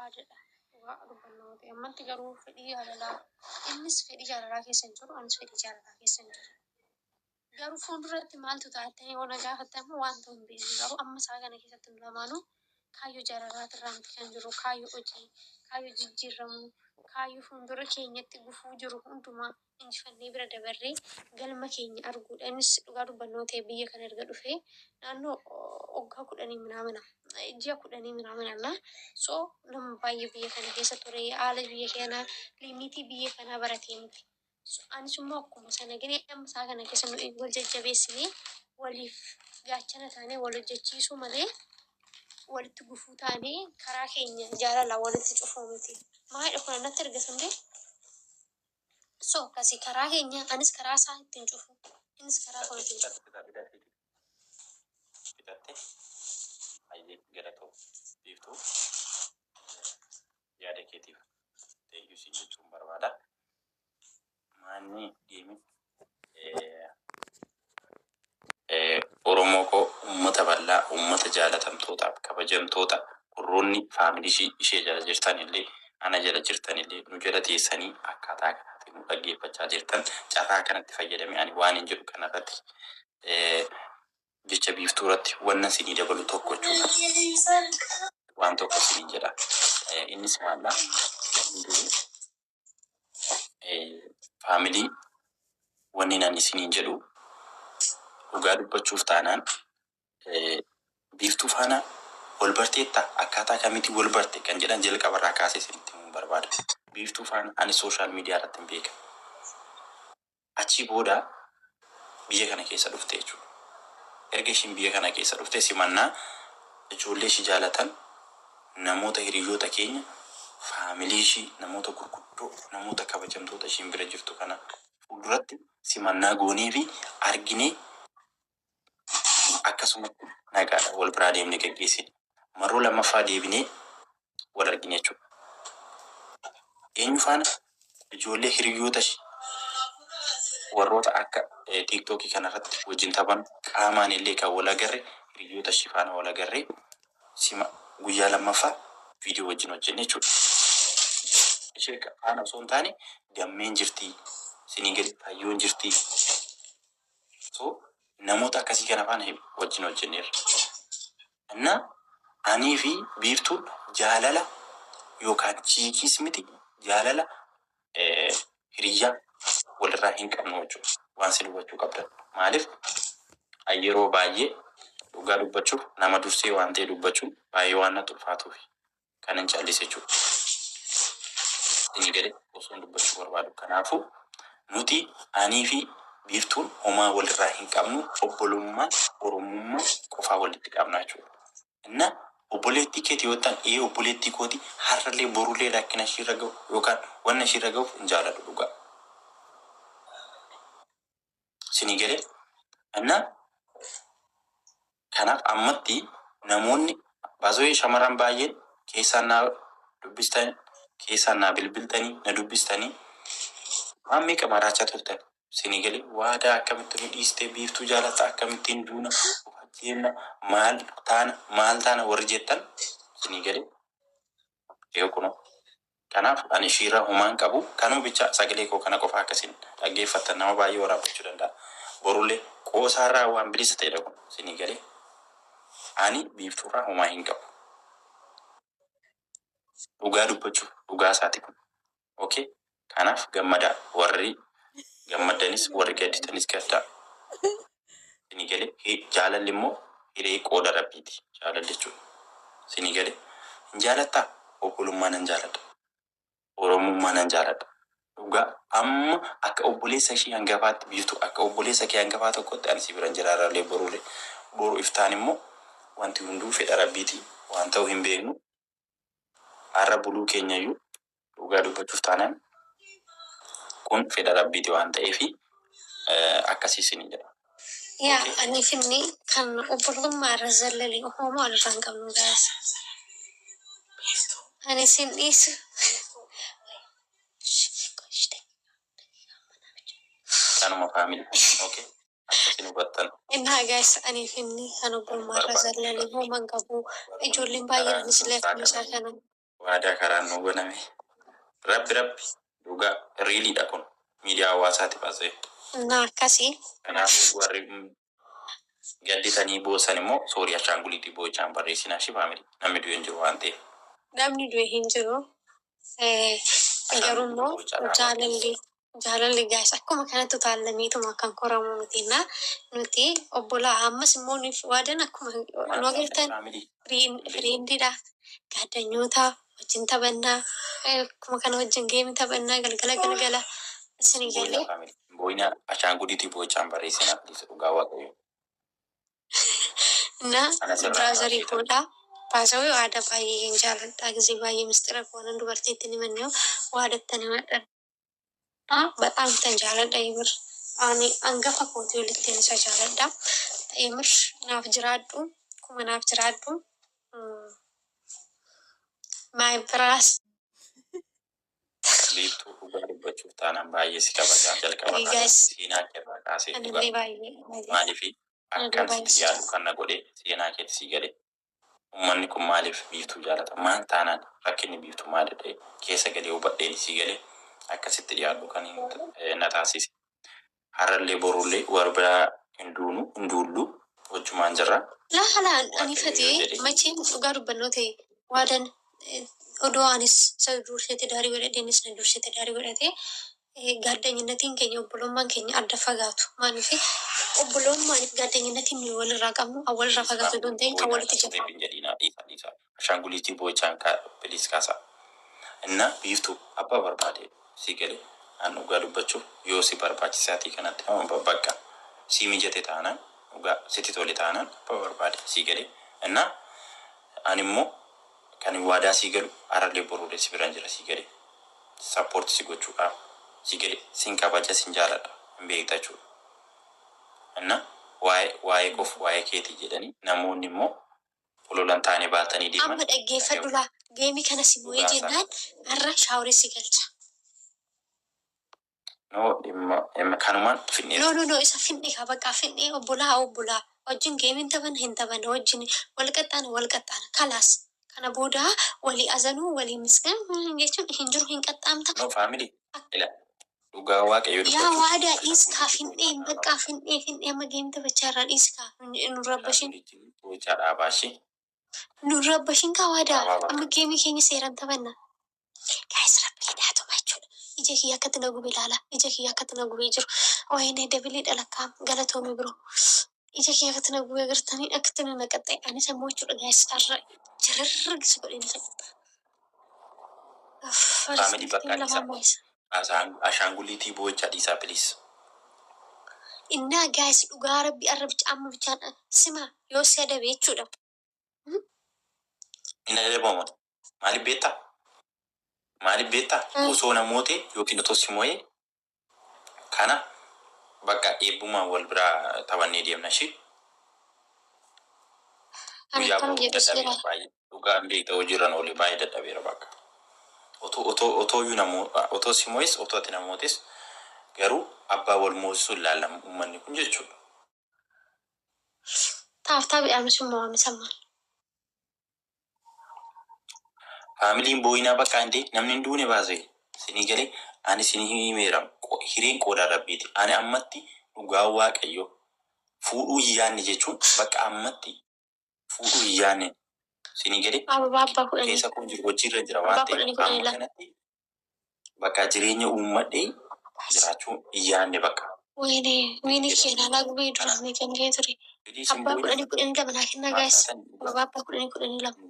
barbaadedha. Dhugaa dubbannoo ta'e ammatti garuu fedhii jaalalaa innis fedhii jaalalaa keessa hin jiru anis fedhii jaalalaa keessa hin jiru. Garuu fuulduratti maaltu taatanii ona gaafattamu wanta hin beekne garuu amma isaa kana keessatti nu lamaanuu kaayyoo jaalalaatirraa miti kan jiru kaayyoo hojii kaayyoo jijjiiramuu kaayyoo fuuldura keenyatti gufuu jiru hundumaa injifannee bira dabarree galma keenya arguudha. Innis dhugaa dubbannoo ta'e biyya kana erga dhufee naannoo waggaa 10 miraamina ji'a 10 miraamina so nama baay'ee biyya kana keessa ture haala biyya kanaa limitii biyya kanaa baratee miti. Anis immoo akkuma sana gini amma isaa kana keessa nu wal jajjabeessinee waliif gaachana taanee wal hojjechiisuu malee walitti gufuu taanee karaa keenya jaalala walitti cufuu miti. Maayidha kun natti argatamde. So kasi karaa keenya anis karaa isaa ittiin cufu innis karaa koo ittiin cufu. Galatoo biiftuu yaada keetiif teeyyuu siin jechuun barbaada. Maanni deemi Oromoo koo uummata bal'aa uummata jaalatamtootaaf kabajamtoota warroonni faamilii ishee jala jirtan illee ana jala jirtan illee nu jala teessanii akkaataa kanatti nu dhaggeeffachaa jirtan carraa kanatti fayyadamee ani waan hin jedhu kanarratti jecha biiftuu irratti wanna sinii dabalu tokko jechuudha. Waan tokko sinii jedha. Innis maalla faamilii wanni nani sinii jedhu dhugaa dubbachuuf taanaan biiftuu faana wal barteetta akkaataa kamitti wal barte kan jedhan jalqabarraa kaasee isinitti himuu barbaada. Biiftuu faana ani sooshaal miidiyaa irratti hin beekan. Achii booda biyya kana keessa dhufte jechuudha. Erga ishiin biyya kana keessa dhufte simannaa ijoollee ishii jaalatan namoota hiriyoota keenya faamilii ishii namoota gurguddoo namoota kabajamtoota ishiin bira jirtu kana fuulduratti simannaa goonee fi arginee akkasuma nagaadha wal biraa deemnee gaggeessine. Maroo lammaffaa deebinee wal argine jechuudha. Eenyu faana ijoollee hiriyoota ishii warroota akka TikTokii kanarratti wajjin taphan qaamaan illee kan wal agarre hiriyoota ishii faana wal agarre sima guyyaa lammaffaa viidiyoo wajjin hojjenne jechuudha. Ishee faana osoo hin taane gammeen jirti sinii gadi hayyoon jirti. So namoota akkasii kana faana wajjin hojjenneerra. Inna anii fi biiftuun jaalala yookaan chiikiis miti jaalala hiriyyaa walirraa hin qabnu jechuudha. Waan si dubbachuu qabdan. Maaliif yeroo baay'ee dhugaa dubbachuuf nama dursee waan ta'e dubbachuun baay'ee waan natti ulfaatuuf kan hin callise jechuudha. Inni gadi osoo dubbachuu barbaadu. Kanaafuu nuti anii fi biiftuun homaa walirraa hin qabnu obbolummaa oromummaa qofaa walitti qabna jechuudha. Inna obboleettii keetii yoo ta'an obboleettii kooti har'allee borullee rakkina ishiirra gahu yookaan wanna ishiirra gahuuf hin jaalladhu dhugaa. Sinii galee inna kanaaf ammatti namoonni baasoo shamarran baay'een keessaan naa dubbistanii keessaan naa bilbiltanii na dubbistanii waan meeqa maraachaa turtan. Sinii galee waadaa akkamitti nu dhiistee biiftuu jaalatta akkamittiin duuna jenna maal taana warri jettan sinii galee eeguno. Kanaaf ani ishiirra homaan qabu kanuu bicha sagalee koo kana qofa akkasiin dhaggeeffattan nama baay'ee waraabachuu danda'a. Borullee qoosaarraa waan bilisa ta'edha kun sinii galee ani biiftuurraa homaa hin qabu. Dhugaa dubbachuuf dhugaa isaati kun. Okay? Kanaaf gammadaa warri gammadanis warri gadditanis gaddaa. Sinii galee jaalalli immoo hiree qooda rabbiiti. Jaalalli jechuudha. Sinii galee hin jaalattaa obbolummaa nan jaaladha. Oromummaa nan jaaladha. Dhugaa amma akka obboleessa ishee hangafaatti biiftuu akka obboleessa kee hangafaa tokkotti ani si biran jiraarraallee borullee boru iftaan immoo wanti hunduu fedha rabbiiti waan ta'uu hin beeknu. Har'a buluu keenyayyuu dhugaa dubbachuuf taanaan kun fedha rabbiiti waan ta'eefi akkasii sinii jedha. Yaa ani finni kan obbolummaa irra zallalee homaa irraa hin qabnu gaasa. Ani sin dhiisu. Kanuma faamilii. Okay. Akkasiin hubattan. Innaa guys ani finni kan obbolummaa irra zallalee homaa hin qabu. Ijoolleen baay'eenis leeffamu isaa kana. waadaa karaan nu baname. Rabbi dhugaa riiliidha kun miidiyaa hawaasaati baasee. Akkasii. Kanaafuu warri gadditanii boosan immoo soorii ashaanguliitii boochaan barreessinaa shi faamili. Namni du'e hin jiru waan ta'eef. Namni du'e hin jiru. Garuu immoo jaalalli gaas akkuma kanatti utaalaniituma kan koramu nuti obbolaa ammas immoo nuuf waadan akkuma nu agartan firiindiidha. Gaaddanyoota wajjin taphannaa akkuma kana wajjin geemi taphannaa galgala isinii galee. Booyina ashaanguliitii boochaan barreessinaa dhugaa waaqayyo. Na biraazarii godhaa. Baasawee aadaa baay'ee hin jaalladha. Gisee baay'ee mistira koonan dubartiitti ni mannee waadattani madhan. Bexaam tan jaalladha yemir. Ani hangafa kootii walitti isa jaalladha. Yemir naaf jiraadhu. Kuma naaf jiraadhu. My bras. Liiftuu dhugaa dubbachuuf taanaan baay'ee si kabajaa jalqaba seenaa keerraa kaasee dhugaa. Maaliifi akkan sitti yaadu kan na godhe seenaa keetti si gale. Uummanni kun maaliif biiftuu jaalata? Maal taanaan rakkinni biiftuu maal ta'e keessa galee hubadheen si galee akkasitti dhiyaadhu kan na taasise. Har'allee borullee warra biraa hin duullu wajjumaan jirra. Laalaan ani fatee macheen dhugaa dubbannoo ta'e waadan odoo anis isa dursheetti daarii godhadheenis na dursheetti daarii godhatee gaaddanyinnatiin keenya obbolummaan keenya adda fagaatu. Maaliif obbolummaaniif gaaddanyinnatiin nuyi walirraa qabnu walirraa fagaatu don ta'in kan walitti jabu. Ashaanguliitii boochaan bilis kaasa. Inna biiftuu abbaa barbaade si galee aan dhugaa dubbachuuf yoo si barbaachisaatii kanatti bakka si mijate taanaan dhugaa sitti tole taanaan abbaa barbaade si galee. Inna aan immoo kan waadaa si galu har'allee boruulee si biraan jira si galee. Sappoorti si gochuudhaaf si galee sin kabaja sin jaaladha hin beekta jechuudha. Inna waa'ee qof waa'ee keetii jedhanii namoonni immoo ololan taane baatanii deeman. Amma dhaggeeffadhu laa geemii kana si bu'ee jennaan har'a shaaworii si galcha. Kanumaan finnee. No isa finnee kaa bakka finnee obbolaa wajjin geemiin taphanna hin taphanna wajjin wal qaxxaana kalaas kana booda walii azanuu walii misgaan jechuun hin jiru hin qaxxaamta. No faamilii dhugaa waaqayyo yaa waadaa dhiiskaa finnee bakka finnee amma geemii taphachaa irraa dhiiskaa nu rabbashin. Nu rabbashin kaa waadaa amma geemii keenya seeraan taphanna. Gaayis rabbiidhaa tuma jechuudha. Ija kiyya akkatti na gubee ilaala. Ija kiyya akkatti na gubee jiru. Waayinee dabilii dhalakkaa galatoomii biroo. Ija kiyya akkatti na gubee agartanii akkatti na naqaxxee. Anis ammoo jechuudha gaayis har'a jirarragisi godhee ni sabata. Faamilii bakka ashaanguliitii boochaa dhiisaa bilis. Innaa gaayis dhugaa rabbi arrabcha amma bichaan sima yoo si adabe jechuudha. Inni adabamu maaliif beektaa? Maaliif beektaa? Osoo namooti yookiin otoo si moo'ee kana bakka eebbumaan wal biraa taphannee deemna shi. Guyyaa boruuf dadhabeera baay'ee. Dhugaa hin beektaa hojiirran oole baay'ee dadhabeera bakka. Otoo si moo'es otoo ati namootis garuu abbaa wal moosisuu ilaalamu uummanni kun jechuudha. Taaftaa midhaamisuun mo'ame sammaan. Faamiliin booyinaa bakka hin namni hin duune baasee sinii galee ani sinii himeera hireen qoodaa rabbiiti. Ani ammatti dhugaa waaqayyo fuudhuu hin yaanne jechuun bakka ammatti fuudhuu hin yaanne sinii galee keessa kun jiru hojiirra jira waan ta'eef amma kanatti bakka jireenya uummadhee jiraachuu hin yaanne bakka. Wayinee keenyaa laagubee duraanii kan ga'e ture. Abbaa 10 lama naa kennaa gaayis. Abbaa 10 lama.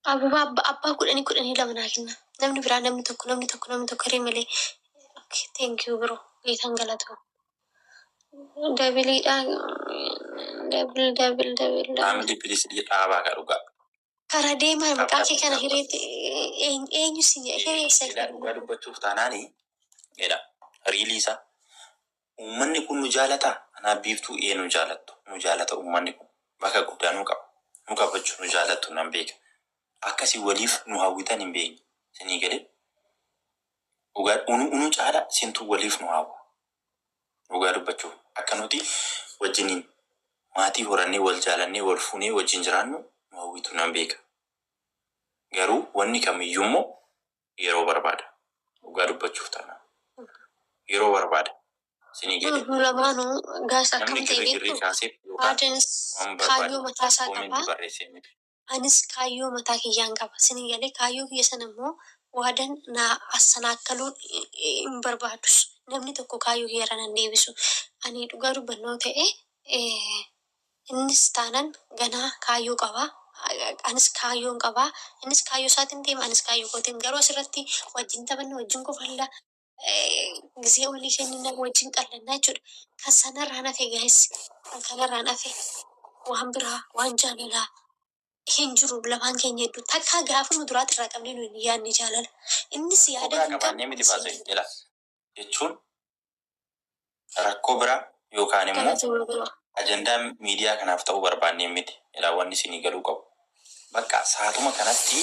Abbaa 10 lama naa kenna. Namni biraa namni tokko hiree malee. Thank you bro. Geetan galatoo. Dabiliidha. Dabil. Faamilii bilis dhaabaa ka dhugaa. Karaa deemaa maqaa kee kana hireetti eenyu si hiree isa. Dhugaa dubbachuuf taanaani jedha riilii isaa. Uummanni kun nu jaalataa? Anaaf biiftuu nu jaalattu. Nu jaalata uummanni kun. Bakka guddaa nu qaba. Nu qabachuu nu jaalattu nan beeka. Akkasii waliif nu hawwitan hin beekne. Sinii galee. Unu caala sintuu waliif nu hawwa. Dhugaa dubbachuuf akka nuti wajjiniin maatii horannee wal jaalannee wal fuunee wajjin jiraannu nu hawwitu nan beeka. Garuu wanni kamiyyuu immoo yeroo barbaada. Dhugaa dubbachuuf taana. Yeroo barbaada. Sinii gadi. Lamaanuu gaasa Namni akkam ta'e girri beektu kaaseef yookaan aadaanis waan kaayyoo barbaadu mataa isaa koomentii qaba. barreessee miti. Anis kaayyoo mataa kiyyaan qaba. Sinii galee kaayyoo kiyya sana immoo waadan na asanaakkaluun hin barbaadus. Namni tokko kaayyoo kiyya irra nan deebisu. Ani dhugaa dubbannoo ta'e innis taanaan ganaa kaayyoo qaba. Anis kaayyoon qaba. Innis kaayyoo isaatiin deema. Anis kaayyoo kootiin garuu asirratti wajjin taphanna wajjin kofalla. Gisee walii kennina wajjin qal'annaa jechuudha. Kan sanarraan hafe gaa'is kan kanarraan hafe waan biraa waan jaalalaa hin jiru lamaan keenya hedduu takka gaafuma duraati irraa qabnee nuyi yaadni jaalala. Innis yaada hin qabaannee miti baasee jira jechuun rakkoo biraa yookaan immoo ajandaa miidiyaa kanaaf ta'uu barbaannee miti. Wanni isinii galuu qabu. Bakka saatuma kanatti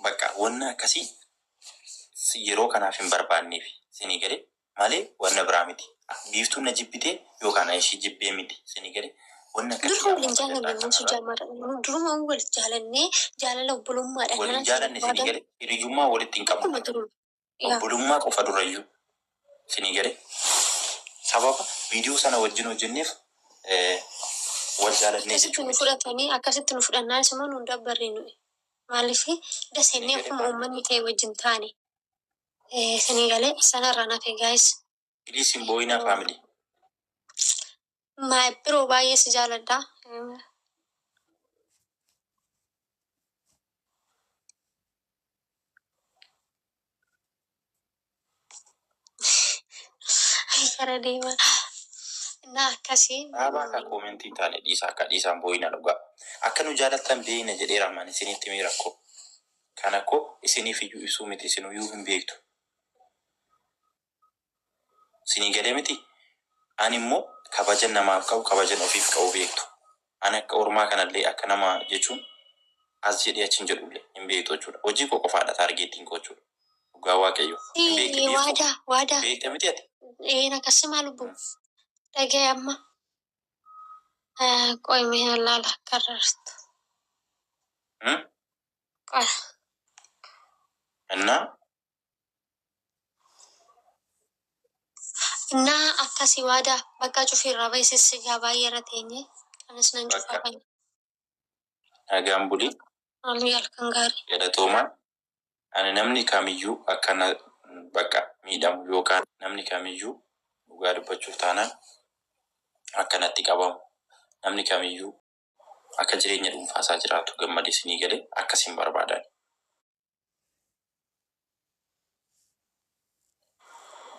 bakka wanna akkasii yeroo kanaaf hin barbaanneef isinii galee malee wanna biraa miti. Biiftuun na jibbitee yookaan ishii jibbee miti isinii galee. Duruma waliin jaalanne musu jaalladha. Duruma waliin jaalannee jaalala obbolummaadhaan. Waliin jaalanne isinii galee hiriyyummaa walitti hin qabu. Obbolummaa qofa durayyuu isinii galee. Sababa viidiyoo sana wajjin hojjenneef wal jaalannee jechuudha. Fudhatanii akkasitti nu fudhannaan isuma nu dabbarre nuyi. Maaliif dasennee akkuma uummanni ta'e wajjin taane. Isinii galee sanarraan hafe gaa'is. Please hin boo'inaa faamilii. Biroo baay'ee si jaaladha. Kara deema. Na akkasii. Dhaabaa akka koomentii taane dhiisaa akka dhiisaan boo'ina dhugaa. Akka nu jaalattan beeyna jedhee raamaan isinitti mee rakkoo. Kana koo isiniif iyyuu ibsuu miti isinuyyuu hin beektu. Isinii galee miti. Ani immoo kabajan namaaf qabu kabajan ofiif qabu beektu. Ani akka ormaa kanallee akka nama jechuun as jedhee achi hin jedhullee hin beektu jechuudha. Hojii koo qofaadha taargeettiin koo jechuudha. Dhugaa waaqayyo. Waadaa. Beekta miti ati. Akkasuma lubbu. Dhagee amma. Qoyimee laala karrartu. Qoya. Innaa akkasii waadaa bakka cufiirraa baay'isee gaa baay'ee irra teenye anis nan cufaa kana. Nagaan bulii. Haalli halkan gaarii. Galatoomaa. Ani namni kamiyyuu akkana bakka miidhamu yookaan namni kamiyyuu dhugaa dubbachuuf taanaan akkanatti qabamu. Namni kamiyyuu akka jireenya dhuunfaasaa jiraatu gammadee isinii galee akkasiin barbaadan.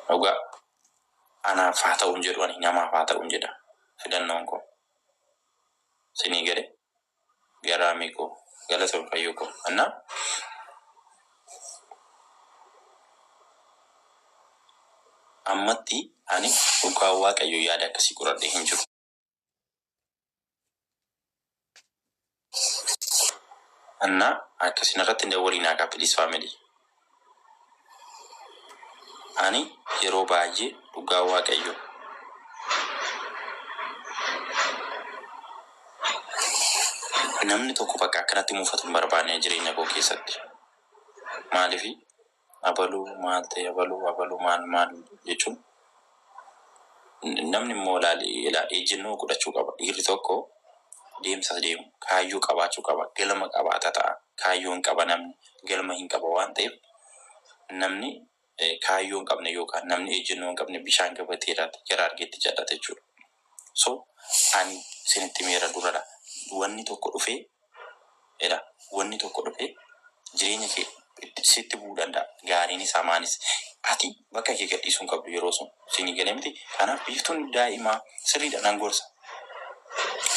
Dhugaa anaaf haa ta'uun jedhu ani namaaf haa ta'uun jedha filannoon koo. Isinii galee garaamii koo galatoon fayyoo koo annaa. Ammatti ani dhugaa waaqayyo yaada akkasii qoradhee hin jiru. Annaa akkasiin irratti hin waliin haa Please family. Ani yeroo baay'ee dhugaa waaqayyo namni tokko bakka akkanatti muufatu hin barbaanne jireenya koo keessatti. Maaliifi abaluu maal ta'e abaluu maal jechuun namni immoo ejjennoo godhachuu qaba. Dhiirri tokko deemsa deemu kaayyoo qabaachuu qaba. Galma qabaata ta'a. Kaayyoo hin qaba namni galma hin qaba waan ta'eef namni kaayyoo hin qabne yookaan namni ejjennoo hin qabne bishaan gabateedhaatti gara argeetti jallata jechuudha. So ani isinitti meera duradha. Wanni tokko dhufee jireenya kee sitti bu'uu danda'a. Gaariin isaa maanis ati bakka kee gadhiisuu hin qabdu yeroo sun isinii galee miti. Kanaaf biiftuun daa'imaa sirriidha nan gorsa.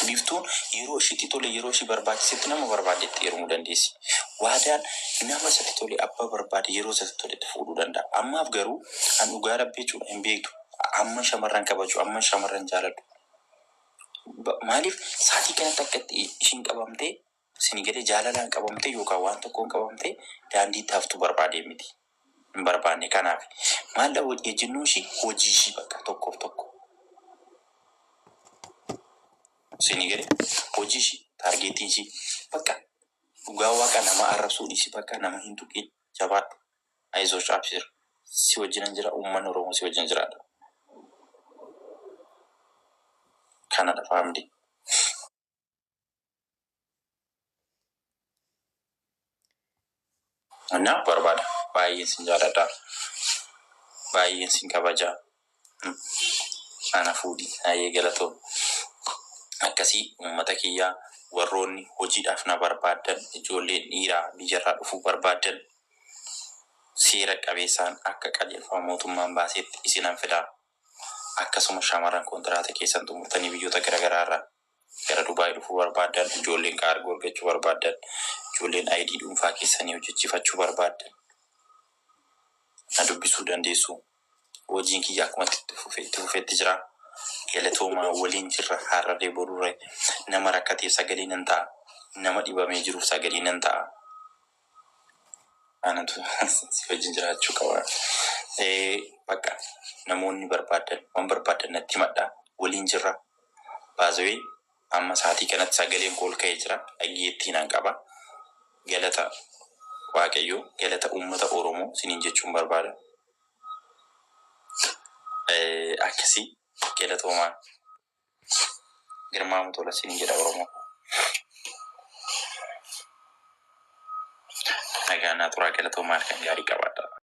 Biiftuun yeroo ishiitti tole yeroo ishii barbaachisetti nama barbaadetti heerumuu dandeessi. Waadaan nama isatti tole abbaa barbaade yeroo isatti toletti fuudhuu danda'a. Ammaaf garuu an dhugaa rabbii jechuudha hin beektu. Amma shamarran kabaju amma shamarran jaaladhu. Maaliif saatii kanatti akkatti ishiin qabamtee isinii galee jaalalaan qabamtee yookaan waan tokkoon qabamtee daandii taaftu barbaadee miti. Hin barbaanne kanaaf maal ejjennoo ishii hojii ishii bakka tokkoof tokko. Sini gadi hojii ishii taargeetiin ishii bakka dhugaa waaqa nama arrabsuu dhiisi bakka nama hin tuqin jabaadhu. Aizoo shaabsir si wajjinan jira uummanni Oromoo si wajjin jiraadha. Kanadha faamdi. Ana barbaada baay'een sin jaaladha. Baay'een sin kabajaa. Ana fuudhii ayee galatoo. Akkasii uummata kiyyaa warroonni hojiidhaaf na barbaadan ijoolleen dhiiraa biyyarraa dhufuu barbaadan seera qabeessaan akka qajeelfama mootummaan baasetti isinan fidaa. Akkasuma shamarran kontiraata keessan xumurtanii biyyoota garaagaraa irraa gara Dubaay dhufuu barbaadan ijoolleen kaargoo argachuu barbaadan ijoolleen ID dhuunfaa keessanii hojjechiifachuu barbaadan na dubbisuu dandeessu. Hojiin kiyya akkuma itti fufeetti jira. Galatooma waliin jirra hararee boruree nama rakkateef sagalee nan ta'a. Nama dhibamee jiruuf sagalee nan ta'a. Anatu si wajjin jiraachuu qaba. Bakka namoonni barbaadan waan barbaadan natti himadhaa waliin jirra. Baazawee amma sa'aatii kanatti sagaleen kool ka'ee jira. Dhaggeettii nan qaba. Galata Waaqayyoo galata uummata Oromoo siniin jechuun barbaada. Akkasii galatoomaa Girmaa Mutola siniin jedha Oromoo. Nagaa naa turaa galatoomaa kan gaarii qabaadha.